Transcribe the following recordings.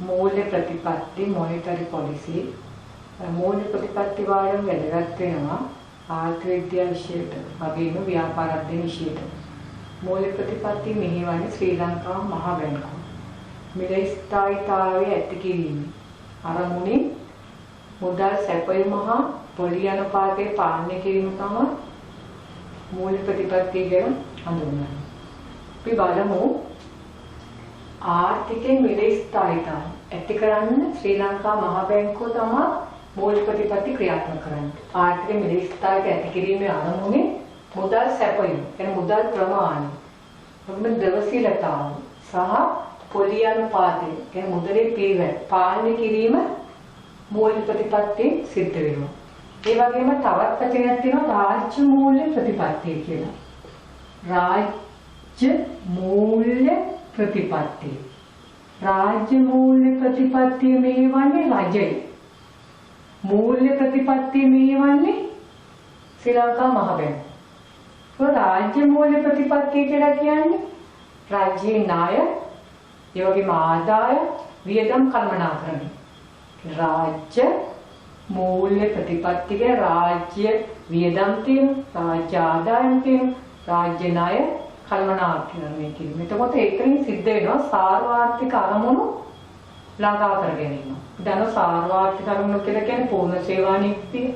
මූල්‍ය ප්‍රතිපත්ති monetary police මූල්‍ය ප්‍රතිපත්ති වලින් වැදගත් වෙනවා ආර්ථික විද්‍යාව විෂයට වගේම ව්‍යාපාර අධ්‍යයන විෂයට. මූල්‍ය ප්‍රතිපත්ති මෙහෙවන්නේ ශ්‍රී ලංකා මහ බැංකුව. මිල ස්ථායීතාවය ඇති කිරීම. අරමුණින් මුදල් සැපයීම හා පොලි අනුපාතය පාලනය කිරීම තමයි මූල්‍ය ප්‍රතිපත්තිය ගැන හඳුන්වන්නේ. අපි බලමු ආර්ථිකයෙන් මිල ස්ථායීතාවය ඇති කරන්න ශ්‍රී ලංකා මහ බැංකුව තමයි මූල්‍ය ප්‍රතිපත්ති ක්‍රියාත්මක කරන්නේ. ආර්ථික මිල ස්ථායීතාවය ඇති කිරීමේ අරමුණේ මුදල් සැපයීම, කියන්නේ මුදල් ප්‍රමාණය, වගේම ද්‍රවශීලතාව සහ පොලි අනුපාතය, කියන්නේ මුදලේ පිරිවැය පාලනය කිරීම මූල්‍ය ප්‍රතිපත්තිය සිද්ධ වෙනවා. ඒ වගේම තවත් වචනයක් තියෙනවා රාජ්‍ය මූල්‍ය ප්‍රතිපත්තිය කියලා. රාජ්‍ය මූල්‍ය ප්‍රතිපත්තිය. රාජ්‍ය මූල්‍ය ප්‍රතිපත්තිය මෙහෙවන්නේ රජය. මූල්‍ය ප්‍රතිපත්තිය මෙහෙවන්නේ ශ්‍රී ලංකා මහ බැංකුව. රාජ්‍ය මූල්‍ය ප්‍රතිපත්තිය කියලා කියන්නේ රාජ්‍යයේ ණය, ඒ වගේම ආදාය, වියදම් කළමනාකරණය. රාජ්‍ය මූල්‍ය ප්‍රතිපත්තිය රාජ්‍ය වියදම් තියෙන, රාජ්‍ය ආදායම් තියෙන, රාජ්‍ය ණය කළමනාකරණය කිරීම. එතකොට ඒකෙන් සිද්ධ වෙනවා සාර්වත්‍රික අරමුණු ළඟා කර ගැනීම. දැන් සාර්වත්‍රික අරමුණු කියලා කියන්නේ පූර්ණ සේවා නීතිය,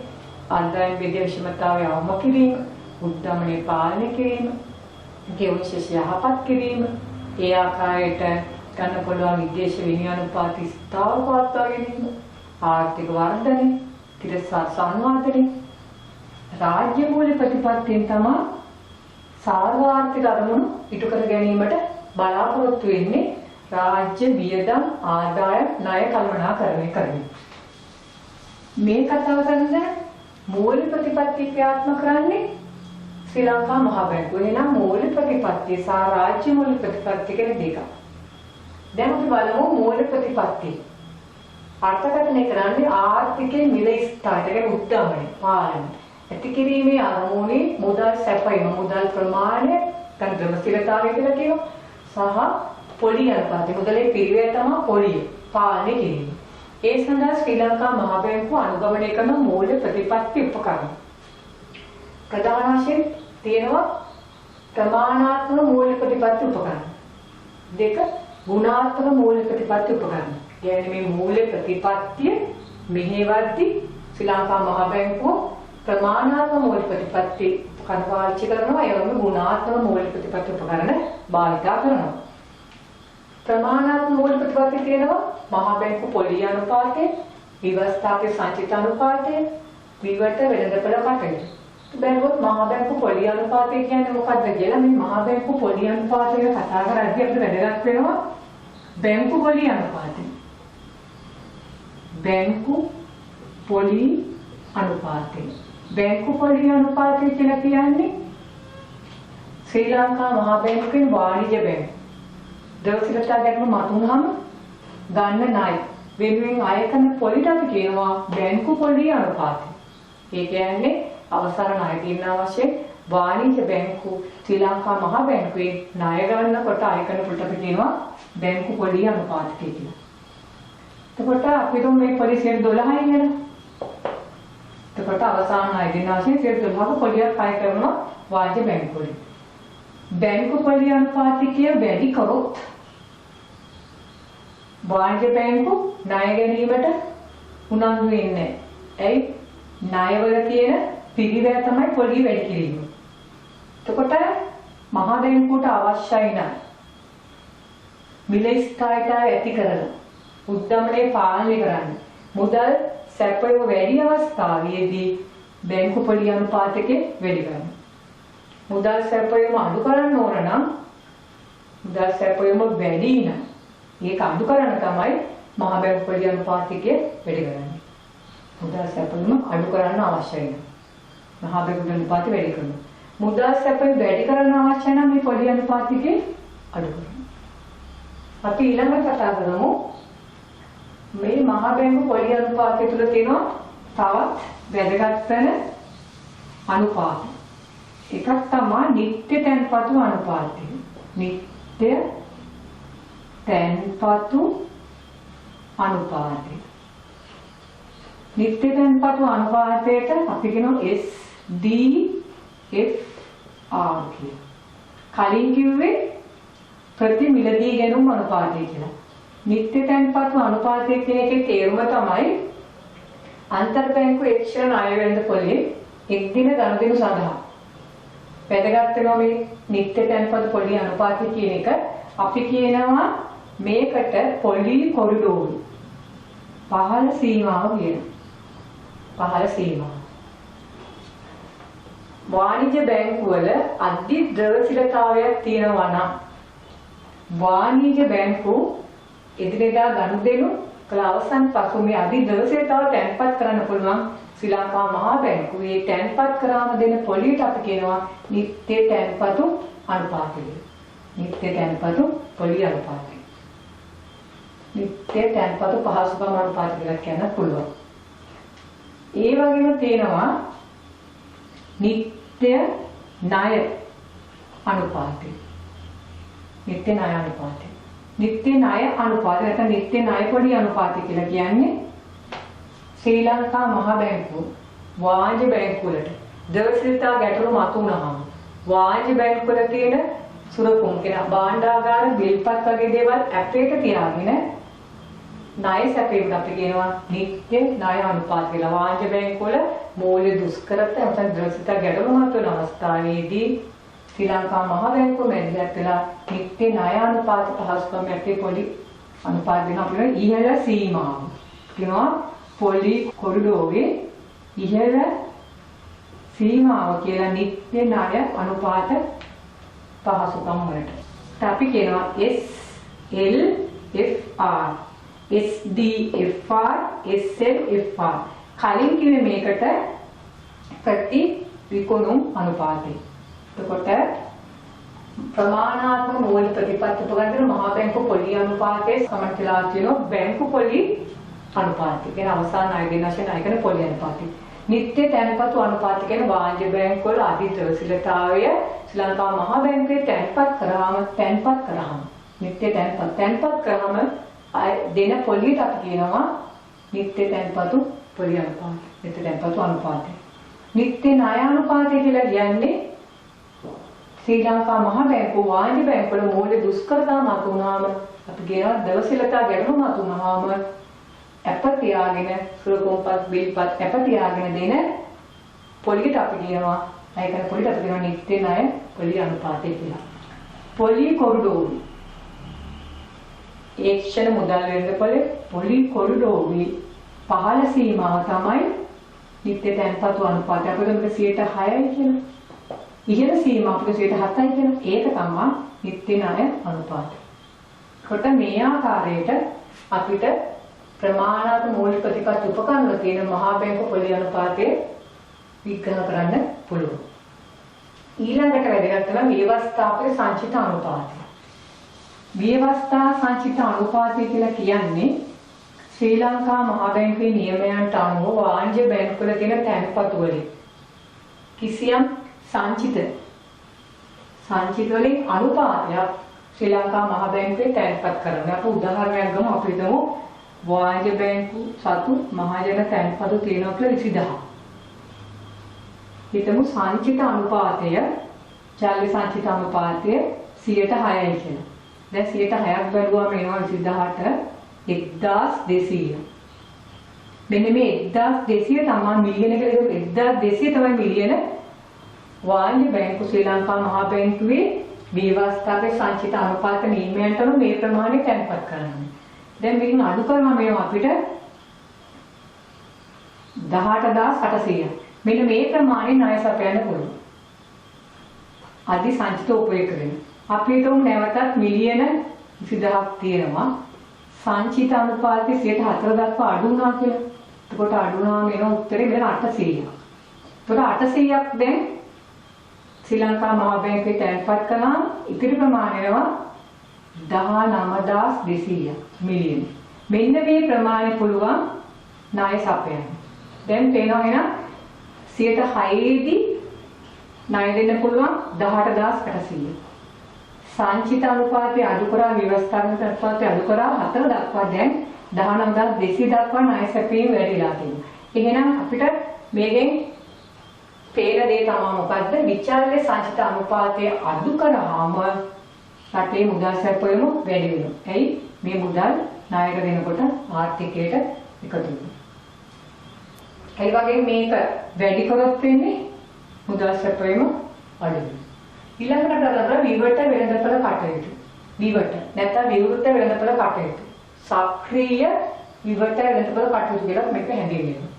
ආදායම් බෙදීමේ විෂමතාවය අවම කිරීම, උද්දමනයේ පාලනය කිරීම, ගෙවුම් යහපත් කිරීම, ඒ ආකාරයට ගන්න පුළුවන් විදේශ විනිමය අනුපාත ස්ථාවර පවත්වා ගැනීම, ආර්ථික වර්ධනය, තිරසාර සංවර්ධනය. රාජ්‍ය මූල්‍ය ප්‍රතිපත්තියෙන් තමයි සාර්වත්‍රික අරමුණු ඉටු කර ගැනීමට බලාපොරොත්තු වෙන්නේ රාජ්‍ය වියදම් ආදායම් ණය කළමනාකරණය කරමින්. මේ කතාව කරන්නේ මූල්‍ය ප්‍රතිපත්ති ක්‍රියාත්මක කරන්නේ ශ්‍රී ලංකා මහ බැංකුව. එනම් මූල්‍ය ප්‍රතිපත්තිය සහ රාජ්‍ය මූල්‍ය ප්‍රතිපත්තිය කියන දෙක. දැන් අපි බලමු මූල්‍ය ප්‍රතිපත්තිය. අර්ථකථනය කරන්නේ ආර්ථිකයේ මිල ස්ථායීතාවය, කියන්නේ උද්දමනය, පාලනය. ඇති කිරීමේ අරමුණේ මුදල් සැපයීම, මුදල් ප්‍රමාණය, ගන්න ද්‍රවශීලතාවය කියලා කියනවා. සහ පොලි අනුපාතය, මුදලේ පිරිවැය තමයි පොලිය පාලනය කිරීම. ඒ සඳහා ශ්‍රී ලංකා මහ බැංකුව අනුගමනය කරන මූල්‍ය ප්‍රතිපත්ති උපකරණ. ප්‍රධාන වශයෙන් තියෙනවා ප්‍රමාණාත්මක මූල්‍ය ප්‍රතිපත්ති උපකරණ. දෙක ගුණාත්මක මූල්‍ය ප්‍රතිපත්ති උපකරණ. කියන්නේ මේ මූල්‍ය ප්‍රතිපත්තිය මෙහෙවද්දී ශ්‍රී ලංකා මහ බැංකුව ප්‍රමාණාත්මක මූල්‍ය ප්‍රතිපත්ති උපකරණ පාවිච්චි කරනවා. ඒ වගේම ගුණාත්මක මූල්‍ය ප්‍රතිපත්ති උපකරණ භාවිතා කරනවා. ප්‍රමාණාත්මක මූල්‍ය ප්‍රතිපත්ති තියෙනවා මහ බැංකුව පොලි අනුපාතය, විවස්ථාපක සංචිත අනුපාතය, විවෘත වෙළඳපොළ කටයුතු. බැලුවොත් මහ බැංකුව පොලි අනුපාතය කියන්නේ මොකක්ද කියලා මේ මහ බැංකුව පොලි අනුපාතය කතා කරද්දී අපිට වැදගත් වෙනවා බැංකු පොලි අනුපාතය. බැංකු පොලි අනුපාතය. බැංකු පොලි අනුපාතය කියලා කියන්නේ ශ්‍රී ලංකා මහ බැංකුවේ වාණිජ්‍ය බැංකුව. ද්‍රවශීලතා ගැටලු මතුනහම ගන්න ණය වෙනුවෙන් අය කරන පොලිට අපි කියනවා බැංකු පොලි අනුපාතය. ඒ කියන්නේ අවසර ණය తీරන අවශ්‍ය වාණිජ්‍ය බැංකු ශ්‍රී ලංකා මහ බැංකුවේ ණය ගන්නකොට අය කරන පොලිට අපි කියනවා බැංකු පොලි අනුපාතය කියලා. එතකොට අපි මේ පොලි 12යි නේද? එතකොට අවසාන ණය දෙන අවශ්‍ය 12ක පොලියක් අය කරනවා වාණිජ්‍ය බැංකුවලින්. බැංකු පොලි අනුපාතය වැඩි කරොත් වාණිජ්‍ය බැංකු ණය ගැනීමට උනන්දු වෙන්නේ නැහැ. ඇයි? ණයවල තියෙන පිරිවැය තමයි පොලි වැඩි කිරීම. එතකොට මහ බැංකුවට අවශ්‍යයි නම් මිල ස්ථායීතාවය ඇති කරලා උද්දමනයේ පාලනය කරන්න මුදල් සැපයීම වැඩි අවස්ථාවේදී බැංකු පොලි අනුපාතකේ වැඩි කරනවා. මුදල් සැපයීම අඩු කරන්න ඕන නම් මුදල් සැපයීම වැඩි නම් ඒක අඩු කරන තමයි මහ බැංකු පොලි අනුපාතකේ වැඩි කරන්නේ. මුදල් සැපයීම අඩු කරන්න අවශ්‍යයි නම් මහ බැංකු අනුපාතය වැඩි කරනවා. මුදල් සැපයීම වැඩි කරන්න අවශ්‍ය නම් මේ පොලි අනුපාතකේ අඩු කරනවා. අපි ඊළඟට කතා කරමු මේ මහ බැංකු පොලි අනුපාතය තුල තියෙන තවත් වැදගත් වෙන අනුපාත. එකක් තමයි නිත්‍ය තැන්පතු අනුපාතය. නිත්‍ය තැන්පතු අනුපාතය. නිත්‍ය තැන්පතු අනුපාතයට අපි කියනවා SDFR කියලා. කලින් කිව්වේ ප්‍රති මිලදී ගැනුම් අනුපාතය කියලා. නිත්‍ය තැන්පතු අනුපාතය කියන එකේ තේරුම තමයි අන්තර් බැංකු එක්ෂණ ණය වෙළඳපොලේ එක් දින ගනුදෙනු සඳහා වැදගත් වෙනවා මේ නිත්‍ය තැන්පතු පොලි අනුපාතය කියන එක. අපි කියනවා මේකට පොලි කොරිඩෝර් පහළ සීමාව කියන. පහළ සීමාව. වාණිජ්‍ය බැංකුවල අධි ද්‍රවශීලතාවයක් තියෙනවා නම් වාණිජ්‍ය බැංකු එදිනෙදා ගනුදෙනු කළ අවසන් පසු මේ අධි ද්‍රවශීලතාව තැන්පත් කරන්න පුළුවන් ශ්‍රී ලංකා මහා බැංකුවේ තැන්පත් කරාම දෙන පොලියට අපි කියනවා නිත්‍ය තැන්පතු අනුපාතය. නිත්‍ය තැන්පතු පොලි අනුපාතය. නිත්‍ය තැන්පතු පහසුකම් අනුපාතය කියලා කියන්න පුළුවන්. ඒ වගේම තියෙනවා නිත්‍ය ණය අනුපාතය. නිත්‍ය ණය අනුපාතය. නිත්‍ය ණය අනුපාතය නැත්නම් නිත්‍ය ණය පොලි අනුපාතය කියලා කියන්නේ ශ්‍රී ලංකා මහා බැංකුව වාණිජ්‍ය බැංකුවලට ද්‍රවශීලතා ගැටලු මතුවනහම වාණිජ්‍ය බැංකුවල තියෙන සුරකුම් කියන භාණ්ඩාගාර බිල්පත් වගේ දේවල් ඇපේට තියාගෙන ණය සැපේකට අපි කියනවා නිත්‍ය ණය අනුපාත කියලා. වාණිජ්‍ය බැංකුවල මූල්‍ය දුෂ්කරත නැත්නම් ද්‍රවශීලතා ගැටලු මතුවන අවස්ථාවේදී ශ්‍රී ලංකා මහා බැංකුව මැදිහත් වෙලා නිත්‍ය ණය අනුපාත පහසුකම් ඇත්තේ පොලි අනුපාත දෙන අපේ ඉහළ සීමාව. කියනවා පොලි කොරිඩෝරේ ඉහළ සීමාව කියලා නිත්‍ය ණය අනුපාත පහසුකම් වලට. අපි කියනවා SLFR, SDFR, SLFR. කලින් කිව්වේ මේකට ප්‍රති විකුණුම් අනුපාතය. එතකොට ප්‍රමාණාත්මක මූල්‍ය ප්‍රතිපත්ති උපගන්වන මහා බැංකු පොලි අනුපාතයේ සමන්තලා කියනවා බැංකු පොලි අනුපාතය. කියන අවසාන ණය දෙන වශයෙන් ණය කරන පොලි අනුපාතය. නිත්‍ය තැන්පතු අනුපාතය කියන වාණිජ්‍ය බැංකුවල අධි ද්‍රවශීලතාවය ශ්‍රී ලංකා මහා බැංකුවේ තැන්පත් කරාම නිත්‍ය තැන්පත් කරාම දෙන පොලියට අපි කියනවා නිත්‍ය තැන්පතු පොලි අනුපාතය. නිත්‍ය තැන්පතු අනුපාතය. නිත්‍ය ණය අනුපාතය කියලා කියන්නේ ශ්‍රී ලංකා මහා බැංකුව වාණිජ්‍ය බැංකුවල මූල්‍ය දුෂ්කරතා මතුවනහම අපි කියනවා ද්‍රවශීලතා ගැටලු මතුවනහම අප තියාගෙන සුරකුම්පත් බිල්පත් අප තියාගෙන දෙන පොලියට අපි කියනවා අය කරන පොලියට අපි කියනවා නිත්‍ය ණය පොලි අනුපාතය කියලා. පොලි කොරිඩෝර් ඒක්ෂණ මුදල් වෙළඳපොලේ පොලි කොරිඩෝරේ පහළ සීමාව තමයි නිත්‍ය තැන්පතු අනුපාතය. අපිට මේක 6යි කියලා. ඉහළ සීමාව අපිට 7යි කියලා. ඒක තමයි නිත්‍ය ණය අනුපාතය. කොට මේ ආකාරයට අපිට ප්‍රමාණාත්මක මූල්‍ය ප්‍රතිපත්ති උපකරණ තියෙන මහා බැංකු පොලි අනුපාතය විග්‍රහ කරන්න පුළුවන්. ඊළඟට වැදගත් වෙන ව්‍යවස්ථාපක සංචිත අනුපාතය. ව්‍යවස්ථා සංචිත අනුපාතය කියලා කියන්නේ ශ්‍රී ලංකා මහා බැංකුවේ නියමයන්ට අනුව වාණිජ්‍ය බැංකුවල තියෙන තැන්පතු වලින් කිසියම් සංචිත වලින් අනුපාතයක් ශ්‍රී ලංකා මහා බැංකුවේ තැන්පත් කරනවා. අපි උදාහරණයක් ගමු. අපි හිතමු වාණිජ්‍ය බැංකු සතු මහජන තැන්පතු තියෙනවා කියලා 20000. හිතමු සංචිත අනුපාතය චල්ලි සංචිත අනුපාතය 106යි කියලා. දැන් 106ක් බැලුවම එනවා 20000ට 1200. මෙන්න මේ 1200 තමයි මිලියන කියලා 1200 තමයි මිලියන වාණිජ්‍ය බැංකු ශ්‍රී ලංකා මහා බැංකුවේ ව්‍යවස්ථාපක සංචිත අනුපාත නියමයන්ට අනුව මේ ප්‍රමාණය තැන්පත් කරනවා. දැන් මේක අඩු කරනවා මේවා අපිට 18800. මෙන්න මේ ප්‍රමාණය ණය සපයන්න පුළුවන්. අධි සංචිත උපයෝගයෙන්. අපි හිතමු නැවතත් මිලියන 20000ක් තියෙනවා. සංචිත අනුපාතය 4 දක්වා අඩු වුණා කියලා. එතකොට අඩු වුණාම එන උත්තරේ මෙන්න 800ක්. එතකොට 800ක් දැන් ශ්‍රී ලංකා මහා බැංකුවේ තැන්පත් කළාම ඉතිරි ප්‍රමාණය වෙනවා 19200 මිලියන. මෙන්න මේ ප්‍රමාණය පුළුවන් ණය සපයන්න. දැන් පේනවා එහෙනම් 6දී ණය දෙන්න පුළුවන් 18800. සංචිත අනුපාතය අඩු කරා ව්‍යවස්ථාගත අනුපාතය අඩු කරා 4 දක්වා දැන් 19200 දක්වා ණය සැපීම වැඩිලා තියෙනවා. එහෙනම් අපිට මේකෙන් පේන දේ තමයි මොකද්ද? විචල්්‍ය සංචිත අනුපාතය අඩු කරාම රටේ මුදල් සැපයීම වැඩි වෙනවා. ඇයි? මේ මුදල් ණයට දෙනකොට ආර්ථිකයට එකතු වෙනවා. ඒ වගේ මේක වැඩි කරොත් වෙන්නේ මුදල් සැපයීම අඩු වෙනවා. ඊළඟට කරලා විවෘත වෙළඳපොළ කටයුතු. විවෘත නැත්නම් විවෘත වෙළඳපොළ කටයුතු. සක්‍රීය විවෘත වෙළඳපොළ කටයුතු කියලා මේක හැඳින්වෙනවා.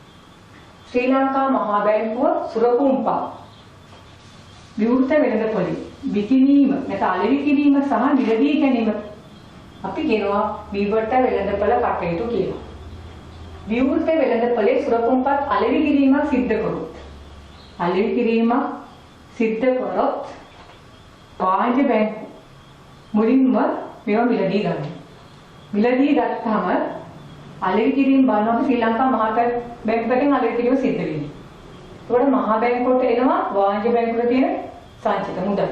ශ්‍රී ලංකා මහා බැංකුව සුරකුම්පා විවෘත වෙළඳපොළේ විකිණීම නැත්නම් අලෙවි කිරීම සහ නිරදී ගැනීම අපි කියනවා විවෘත වෙළඳපොළ කටයුතු කියලා. විවෘත වෙළඳපොළේ සුරකුම්පත් අලෙවි කිරීමක් සිද්ධ කරොත් අලෙවි කිරීමක් සිද්ධ කරොත් වාණිජ්‍ය බැංකුව මුලින්ම මේවා මිලදී ගන්නවා. මිලදී ගත්තාම අලෙවි කිරීම බලනවා ශ්‍රී ලංකා මහා බැංකුවෙන් අලෙවි කිරීම සිද්ධ වෙන්නේ. ඒකට මහා බැංකුවට එනවා වාණිජ්‍ය බැංකුවේ තියෙන සංචිත මුදල්.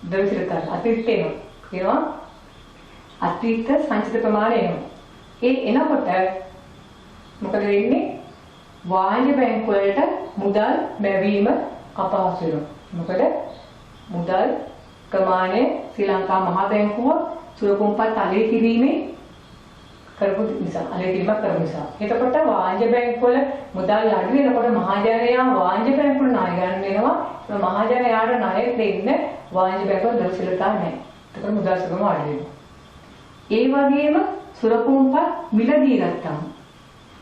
දවිසිරතර අතිරික්ත එනවා. අතිරික්ත සංචිත ප්‍රමාණය එනවා. ඒ එනකොට මොකද වෙන්නේ? වාණිජ්‍ය බැංකුව වලට මුදල් බැවීම අපහසු වෙනවා. මොකද මුදල් ප්‍රමාණය ශ්‍රී ලංකා මහා බැංකුව සුරකුම්පත් අලෙවි කිරීමේ කරපු නිසා අලෙවි කිරීමක් කරපු නිසා. එතකොට වාණිජ්‍ය බැංකුවල මුදල් අඩු වෙනකොට මහජනයා වාණිජ්‍ය බැංකුවල ණය ගන්න වෙනවා. ඒ මහජනයාට ණය දෙන්න වාණිජ්‍ය බැංකුව දවසිලතා නැහැ. එතකොට මුදල් සුගම අඩු වෙනවා. ඒ වගේම සුරකුම්පත් මිලදී ගත්තාම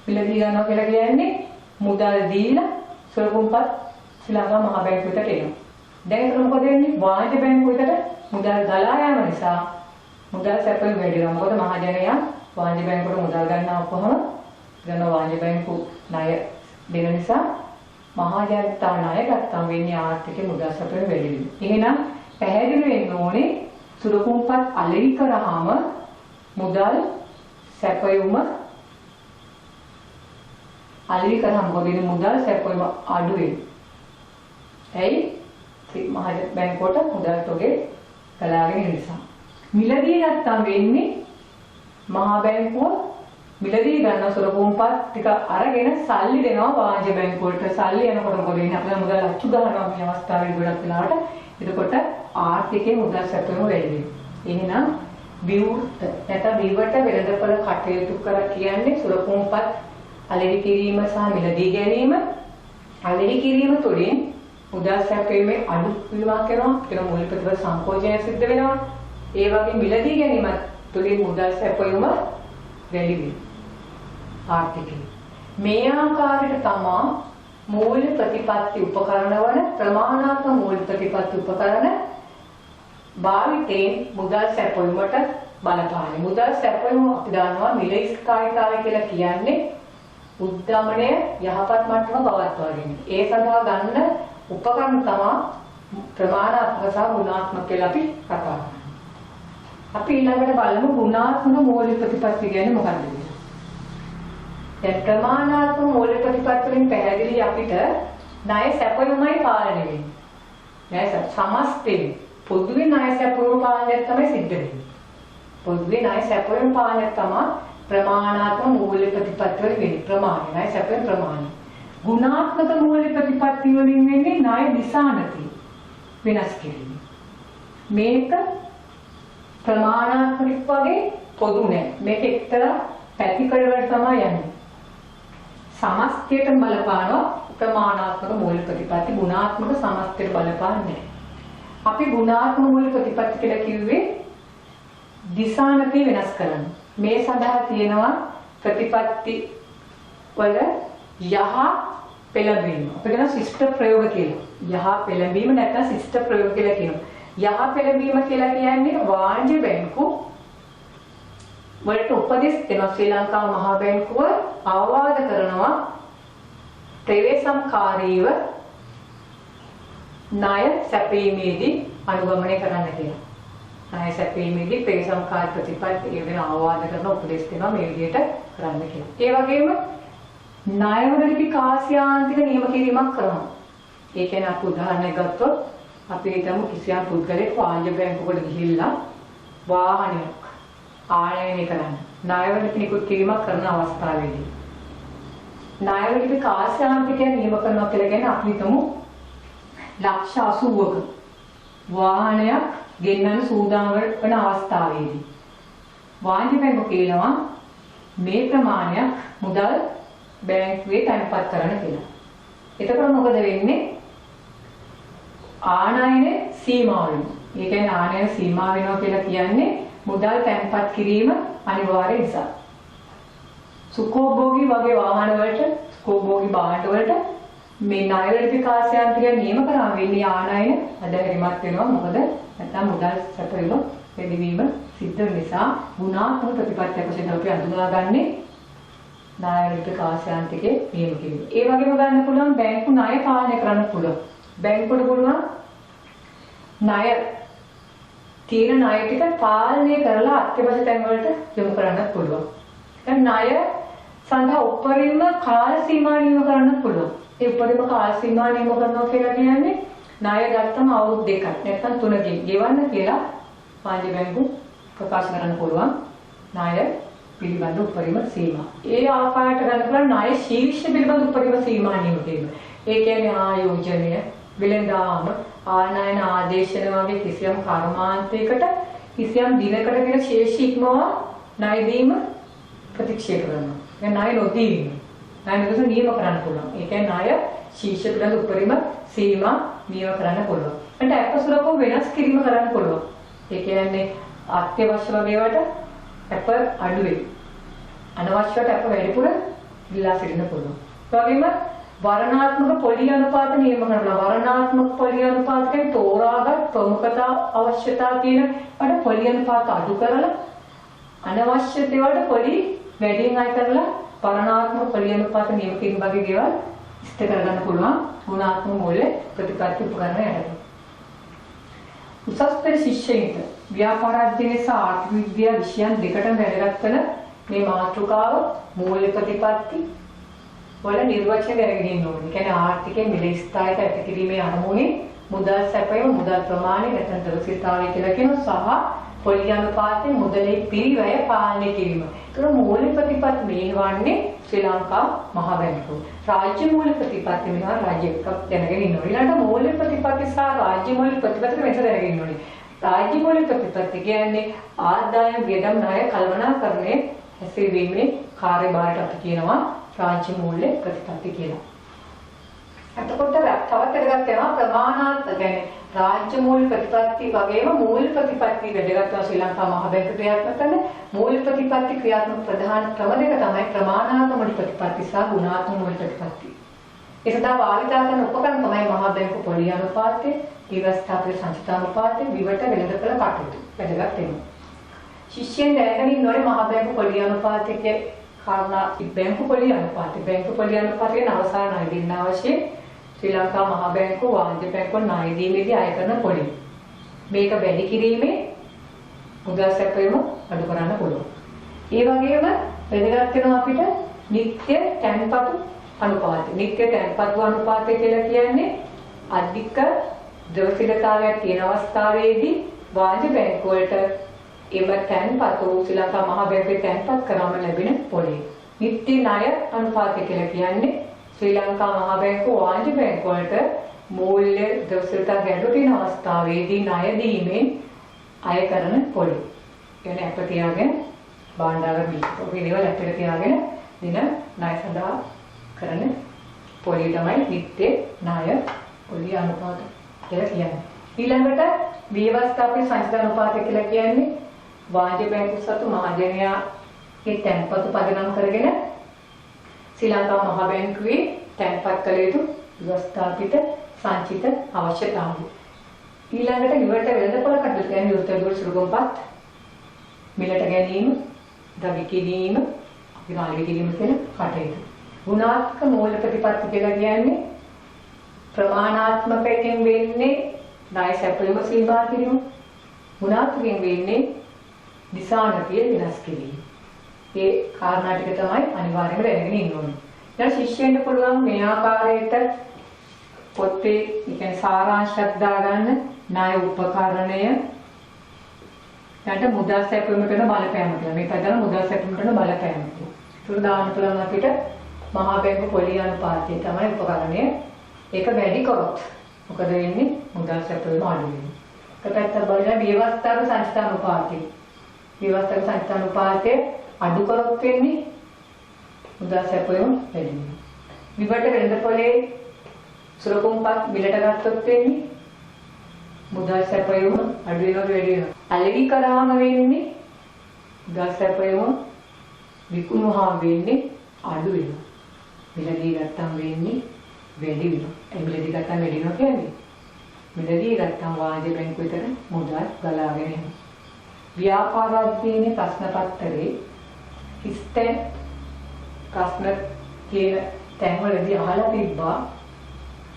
මිලදී ගන්නවා කියලා කියන්නේ මුදල් දීලා සුරකුම්පත් ශ්‍රී ලංකා මහා බැංකුවට එනවා. දැන් ඒක මොකද වෙන්නේ? වාණිජ්‍ය බැංකුවකට මුදල් ගලා යාම නිසා මුදල් සැපයීම වැඩි වෙනවා. මොකද මහජනයා වාණිජ්‍ය බැංකුවට මුදල් ගන්නවකොහම ගන්න වාණිජ්‍ය බැංකු ණය දෙන නිසා මහජනතා ණය ගත්තාම වෙන්නේ ආර්ථික මුදල් සැපයීම වැඩි වෙනවා. එහෙනම් පැහැදිලි වෙන්න ඕනේ සුරකුම්පත් අලෙවි කරාම මුදල් සැපයීම අලෙවි කරාම මොකද මුදල් සැපයීම අඩු වෙනවා. ඇයි? මහා බැංකුවට මුදල් තොගේ ගලාගෙන ඉන්න නිසා. මිලදී ගත්තාම වෙන්නේ මහා බැංකුව මිලදී ගන්න සුරකුම්පත් ටික අරගෙන සල්ලි දෙනවා වාණිජ්‍ය බැංකුවට. සල්ලි යනකොට මොකද වෙන්නේ? අපේ මුදල් අච්චු ගන්නවා මේ අවස්ථාවේ ගොඩක් වෙලාවට. එතකොට ආර්ථිකයේ මුදල් සැපයීම වැඩි වෙනවා. එහෙනම් විවෘත නැත්නම් විවෘත වෙළඳපොළ කටයුතු කර කියන්නේ සුරකුම්පත් අලෙවි කිරීම සහ මිලදී ගැනීම. අලෙවි කිරීම තුළින් මුදල් සැපයීමේ අඩු වීමක් වෙනවා. ඒක මූලික ප්‍රතිඵල සංකෝචනය සිද්ධ වෙනවා. ඒ වගේ මිලදී ගැනීමත් තුළින් මුදල් සැපයීම වැඩි වෙනවා. ආර්ථිකය. මේ ආකාරයට තමයි මූල්‍ය ප්‍රතිපත්ති උපකරණ වන ප්‍රමාණාත්මක මූල්‍ය ප්‍රතිපත්ති උපකරණ භාවිතයෙන් මුදල් සැපයීමට බලපාන්නේ. මුදල් සැපයීම අපි දන්නවා මිලස්ථායිකාරය කියලා කියන්නේ උද්දමනය යහපත් මට්ටම පවත්වා ගැනීම. ඒ සඳහා ගන්න උපකරණ තමයි ප්‍රමාණාත්මක සහ ගුණාත්මක කියලා අපි කතා කරනවා. අපි ඊළඟට බලමු ගුණාත්මක මූල්‍ය ප්‍රතිපත්ති කියන්නේ මොකක්ද කියලා. දැන් ප්‍රමාණාත්මක මූල්‍ය ප්‍රතිපත්ති වලින් පැහැදිලි අපිට ණය සැපයීමයි පාලනය වෙන්නේ. ණය සමස්තයෙන් පොදුවේ ණය සැපයීම පාලනය තමයි සිද්ධ වෙන්නේ. පොදුවේ ණය සැපයීම පාලනය තමයි ප්‍රමාණාත්මක මූල්‍ය ප්‍රතිපත්ති වල වෙන්නේ. ප්‍රමාණය ණය සැපයීම ප්‍රමාණය. ගුණාත්මක මූල්‍ය ප්‍රතිපත්ති වලින් වෙන්නේ ණය දිශානති වෙනස් කිරීම. මේක ප්‍රමාණාත්මක වගේ පොදු නෑ. මේක එක්තරා පැතිකඩවලට තමයි යන්නේ. සමස්තයට බලපානවා ප්‍රමාණාත්මක මූල්‍ය ප්‍රතිපත්ති. ගුණාත්මක සමස්තයට බලපාන්නේ නෑ. අපි ගුණාත්මක මූල්‍ය ප්‍රතිපත්ති කියලා කිව්වේ දිශානති වෙනස් කරන්න. මේ සඳහා තියෙනවා ප්‍රතිපත්ති වල යහ පෙළඹීම. අපි කියන ශිෂ්ට ප්‍රයෝග කියලා. යහ පෙළඹීම නැත්නම් ශිෂ්ට ප්‍රයෝග කියලා කියනවා. යහ පෙළඹීම කියලා කියන්නේ වාණිජ්‍ය බැංකු වලට උපදෙස් දෙන ශ්‍රී ලංකා මහා බැංකුව ආවාද කරනවා ප්‍රවේශම්කාරීව ණය සැපීමේදී අනුගමනය කරන්න කියලා. ණය සැපීමේදී ප්‍රවේශම්කාරී ප්‍රතිපත්ති වෙන ආවාද කරන උපදෙස් දෙනවා මේ විදිහට කරන්න කියලා. ඒ වගේම ණයවලදී කාසියාන්තික නියම කිරීමක් කරනවා. ඒ කියන්නේ අපි උදාහරණයක් ගත්තොත් අපි හිතමු කිසියම් පුද්ගලෙක් වාණිජ බැංකුවකට ගිහිල්ලා වාහනයක් ආනයනය කරන්න ණයවලට නිකුත් කිරීමක් කරන අවස්ථාවේදී ණයවලට කාශ්‍යාන්තිකය නියම කරනවා කියලා කියන්නේ අපි හිතමු ලක්ෂ 80ක වාහනයක් ගෙන්නන්න සූදානම් වන අවස්ථාවේදී වාණිජ බැංකුව කියනවා මේ ප්‍රමාණයක් මුදල් බැංකුවේ තැන්පත් කරන්න කියලා. එතකොට මොකද වෙන්නේ? ආනයන සීමා වෙනවා. ඒ කියන්නේ ආනයන සීමා වෙනවා කියලා කියන්නේ මුදල් තැන්පත් කිරීම අනිවාර්ය නිසා. සුඛෝභෝගී වගේ වාහන වලට, සුඛෝභෝගී භාණ්ඩ වලට මේ ණය විකාශයන්තික නියම කරා වෙන්නේ ආනයන අධහැරීමක් වෙනවා. මොකද නැත්නම් මුදල් සැපයීම වැඩිවීම සිද්ධ වෙන නිසා ගුණාත්මක ප්‍රතිපත්තියක් වශයෙන් අපි අඳුනාගන්නේ ණය විකාශයන්තිකේ නියම කිරීම. ඒ වගේම ගන්න පුළුවන් බැංකු ණය පාලනය කරන්න පුළුවන්. බැංකුවට පුළුවන් ණය තියෙන ණය ටික පාලනය කරලා අත්‍යවශ්‍ය තැන් වලට යොමු කරන්නත් පුළුවන්. දැන් ණය සඳහා උපරිම කාල සීමා නියම කරන්න පුළුවන්. ඒ උපරිම කාල සීමා නියම කරනවා කියලා කියන්නේ ණය ගත්තම අවුරුදු 2ක් නැත්නම් 3කින් ගෙවන්න කියලා වාණිජ බැංකුව ප්‍රකාශ කරන්න පුළුවන් ණය පිළිබඳ උපරිම සීමා. ඒ ආකාරයට ගන්න පුළුවන් ණය ශීර්ෂ පිළිබඳ උපරිම සීමා නියම කිරීම. ඒ කියන්නේ ආයෝජනය, වෙළඳාම, ආනයන ආදේශන වගේ කිසියම් කර්මාන්තයකට කිසියම් දිනකට කියන ශේෂ ඉක්මවා ණය දීම ප්‍රතික්ෂේප කරනවා. දැන් ණය නොදීම. ණය නොදීම නියම කරන්න පුළුවන්. ඒ කියන්නේ ණය ශීර්ෂ පිළිබඳ උපරිම සීමා නියම කරන්න පුළුවන්. ඒකට අපසුරකෝ වෙනස් කිරීම කරන්න පුළුවන්. ඒ කියන්නේ අත්‍යවශ්‍ය වගේවට අප අඩුවේ. අනවශ්‍යවට අප වැඩිපුර ඉල්ලා සිටින්න පුළුවන්. ඒ වගේම වර්ණාත්මක පොලි අනුපාත නියම කරනවා. වර්ණාත්මක පොලි අනුපාත කියන්නේ තෝරාගත් ප්‍රමුඛතා අවශ්‍යතා කියන වල පොලි අනුපාත අඩු කරලා අනවශ්‍ය දේවල්ට පොලි වැඩියෙන් අය කරලා වර්ණාත්මක පොලි අනුපාත නියම කිරීම වගේ දේවල් ඉෂ්ට කරගන්න පුළුවන් ගුණාත්මක මූල්‍ය ප්‍රතිපත්ති උපකරණ යටතේ. උසස් පෙළ ශිෂ්‍යයින්ට ව්‍යාපාර අධ්‍යයනය සහ ආර්ථික විද්‍යා විෂයන් දෙකටම වැදගත් වෙන මේ මාතෘකාව මූල්‍ය ප්‍රතිපත්ති වල නිර්වචනය කරගෙන ඉන්න ඕනේ. කියන්නේ ආර්ථිකයේ මිල ස්ථායත ඇති කිරීමේ අරමුණේ මුදල් සැපයීම, මුදල් ප්‍රමාණය නැත්නම් දරසිතාවය කියලා කියන සහ පොලි අනුපාතයේ මුදලේ පිරිවැය පාලනය කිරීම. ඒතර මූල්‍ය ප්‍රතිපත්ති මෙහෙවන්නේ ශ්‍රී ලංකා මහ බැංකුව. රාජ්‍ය මූල්‍ය ප්‍රතිපත්ති මෙහෙවන රාජ්‍ය එකක් දැනගෙන ඉන්න ඕනේ. ඊළඟට මූල්‍ය ප්‍රතිපත්ති සහ රාජ්‍ය මූල්‍ය ප්‍රතිපත්ති වෙනස දැනගෙන ඉන්න ඕනේ. රාජ්‍ය මූල්‍ය ප්‍රතිපත්ති කියන්නේ ආදායම් වියදම් ණය කළමනාකරණය හැසිරවීමේ කාර්යභාරයට අපි කියනවා රාජ්‍ය මූල්‍ය ප්‍රතිපත්ති කියලා. එතකොට තවත් එකක් තියෙනවා ප්‍රමාණාත්මක කියන්නේ රාජ්‍ය මූල්‍ය ප්‍රතිපත්ති වගේම මූල්‍ය ප්‍රතිපත්ති වැඩගත්වා ශ්‍රී ලංකා මහ බැංකුව ක්‍රියාත්මක කරන මූල්‍ය ප්‍රතිපත්ති ක්‍රියාත්මක ප්‍රධාන ක්‍රම දෙක තමයි ප්‍රමාණාත්මක මූල්‍ය ප්‍රතිපත්ති සහ ගුණාත්මක මූල්‍ය ප්‍රතිපත්ති. ඒ සඳහා භාවිතා කරන උපකරණ තමයි මහ බැංකුව පොලි අනුපාතය, ඊවස්ථාපිත සංචිතානුපාතය, විවට වෙළඳපොළ කටයුතු වැඩගත් වෙනවා. ශිෂ්‍යයන් දැනගෙන ඉන්න ඕනේ මහ බැංකුව පොලි අනුපාතයේ කාරණා බැංකු පොලි අනුපාතය. බැංකු පොලි අනුපාතයේ අවසාන ණය දෙන්න අවශ්‍ය ශ්‍රී ලංකා මහ බැංකුව වාණිජ බැංකුව ණය දීමේදී අය කරන පොලි. මේක වැඩි කිරීමේ මුදල් සැපයීම අඩු කරන්න පුළුවන්. ඒ වගේම වැදගත් වෙනවා අපිට නිත්‍ය තැන්පතු අනුපාතය. නිත්‍ය තැන්පතු අනුපාතය කියලා කියන්නේ අධික ද්‍රව්‍යශීලතාවයක් තියෙන අවස්ථාවේදී වාණිජ බැංකුවලට එම තැන්පතු ශ්‍රී ලංකා මහ බැංකුවේ තැන්පත් කරාම ලැබෙන පොලි. නිත්‍ය ණය අනුපාතය කියලා කියන්නේ ශ්‍රී ලංකා මහ බැංකුව වාණිජ බැංකුවලට මූල්‍ය ද්‍රව්‍යශීලතා ගැටලු තියෙන අවස්ථාවේදී ණය දීමෙන් අය කරන පොලි. කියන්නේ අප තියාගෙන භාණ්ඩාගාර බිල් ඔබේ දේවල් අපිට තියාගෙන දින ණය සඳහා කරන පොලි තමයි නිත්‍ය ණය පොලි අනුපාත කියලා කියන්නේ. ඊළඟට විවස්ථාපිත සංචිතානුපාතය කියලා කියන්නේ වාණිජ බැංකුව සතු මහජනයාගේ තැන්පතු පදනම් කරගෙන ශ්‍රී ලංකා මහ බැංකුවේ තැන්පත් කළ යුතු විවස්ථාපිත සංචිත අවශ්‍යතාවය. ඊළඟට ඉවරට වෙළඳපොළ කටයුතු කියන්නේ විවෘත සුළුපත් මිලට ගැනීම, ද්‍රව්‍ය කිරීම, විනාශ කිරීම කියන කටයුතු. ගුණාත්මක මූල්‍ය ප්‍රතිපත්ති කියලා කියන්නේ ප්‍රමාණාත්මකයෙන් වෙන්නේ ණය සැපයීම සීමා කිරීම. ගුණාත්මකයෙන් වෙන්නේ දිශානතිය විනාශ කිරීම. ඒ කාරණා ටික තමයි අනිවාර්යයෙන්ම දැනගෙන ඉන්න ඕනේ. දැන් ශිෂ්‍යයන්ට පුළුවන් මේ ආකාරයට පොතේ කියන්නේ සාරාංශයක් දාගන්න ණය උපකරණය ඊට මුදල් සැපයීමට කරන බලපෑම කියලා. මේ පදන මුදල් සැපයීමට කරන බලපෑම කියලා. ඒක දාන්න පුළුවන් අපිට මහා බැංකු පොලි අනුපාතය තමයි උපකරණය. ඒක වැඩි කරොත් මොකද වෙන්නේ? මුදල් සැපයීම අඩු වෙනවා. ඒක පැත්තක් බලලා ව්‍යවස්ථාක සංස්ථානුපාතය. ව්‍යවස්ථාක සංස්ථානුපාතය අඩු කරොත් වෙන්නේ මුදල් සැපයීම වැඩි වෙනවා. විවට වෙළඳපොලේ සුරකුම්පත් බිලට ගත්තොත් වෙන්නේ මුදල් සැපයීම අඩු වෙනවද වැඩි වෙනවද? අලෙවි කරාම වෙන්නේ මුදල් සැපයීම විකුණුවාම වෙන්නේ අඩු වෙනවා. මිලදී ගත්තම වෙන්නේ වැඩි වෙනවා. ඒ මිලදී ගත්තම වැඩි වෙනවා කියන්නේ මිලදී ගත්තම වාණිජ බැංකුවට මුදල් ගලාගෙන යනවා. ව්‍යාපාරාධිපතිනේ ප්‍රශ්න පත්‍රයේ හිස්තැන් ප්‍රශ්න කියන තැන්වලදී අහලා තිබ්බා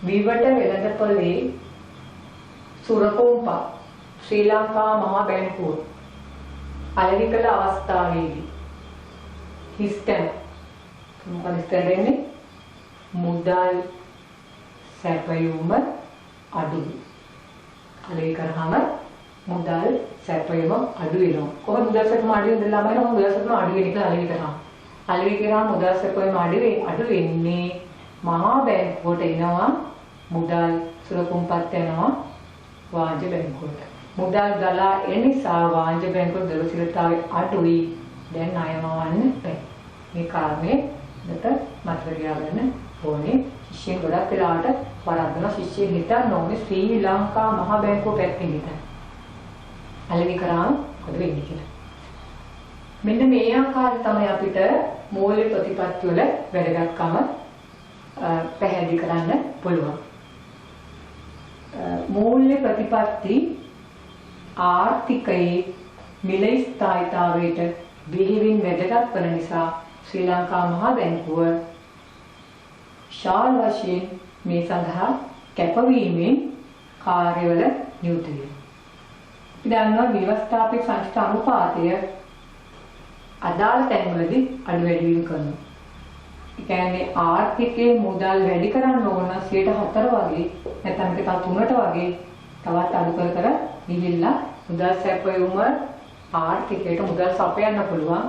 විවට වෙළඳපොලේ සුරකුම්පත් ශ්‍රී ලංකා මහා බැංකුව අලෙවි කළ අවස්ථාවේදී හිස්තැන් මොකද හිස්තැන් වෙන්නේ මුදල් සැපයීම අඩුයි. අලෙවි කරාම මුදල් සැපයීම අඩු වෙනවා. කොහොමද මුදල් සැපයීම අඩු වෙන්නේ? ළමයිලා කොහොමද මුදල් සැපයීම අඩු වෙන්නේ කියලා අලෙවි කරාම. අලෙවි කරාම මුදල් සැපයීම අඩු වෙන්නේ මහා බැංකුවට එනවා මුදල් සුරකුම්පත් යනවා වාණිජ බැංකුවට. මුදල් ගලා එන නිසා වාණිජ බැංකුවේ දරසිරතාවය අඩුයි. දැන් ණයමවන්න බැහැ. මේ කාරණේ මත මතක තියාගන්න ඕනේ. ශිෂ්‍යයන් ගොඩක් වෙලාවට වරද්දන ශිෂ්‍යයන් හිතන්න ඕනේ ශ්‍රී ලංකා මහා බැංකුව පැත්තෙන් හිතන්න. අලෙවි කරාම මොකද වෙන්නේ කියලා. මෙන්න මේ ආකාරය තමයි අපිට මූල්‍ය ප්‍රතිපත්ති වල වැදගත්කම පැහැදිලි කරන්න පුළුවන්. මූල්‍ය ප්‍රතිපත්ති ආර්ථිකයේ මිල ස්ථායීතාවයට බෙහෙවින් වැදගත් වන නිසා ශ්‍රී ලංකා මහා බැංකුව ශාල වශයෙන් මේ සඳහා කැපවීමෙන් කාර්යවල නියුත වෙනවා. අපි දන්නවා ව්‍යවස්ථාපිත සංස්ථා අනුපාතය අදාළ තැන්වලදී අඩු වැඩි වීම කරනවා. ඒ කියන්නේ ආර්ථිකයේ මුදල් වැඩි කරන්න ඕන 4% වගේ නැත්නම් ඒක තව 3ට වගේ තවත් අඩු කර ගිහිල්ලා මුදල් සැපයීම ආර්ථිකයට මුදල් සපයන්න පුළුවන්.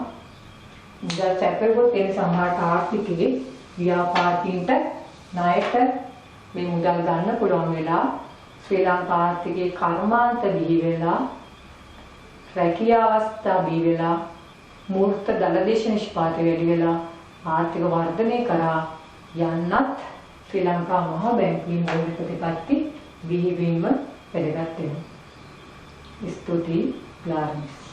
මුදල් සැපයුවොත් ඒ සමහර ආර්ථිකයේ ව්‍යාපාරිකයින්ට ණයට මේ මුදල් ගන්න පුළුවන් වෙලා ශ්‍රී ලංකා ආර්ථිකයේ කර්මාන්ත බිහි වෙලා රැකියා අවස්ථා බිහි වෙලා මූර්ත දලදේශ නිෂ්පාදනය වැඩි වෙලා ආර්ථික වර්ධනය කරා යන්නත් ශ්‍රී ලංකා මහා බැංකුවේ මූල්‍ය ප්‍රතිපත්ති බිහිවීම වැදගත් වෙනවා. ස්තුතියි ක්ලාරන්ස්.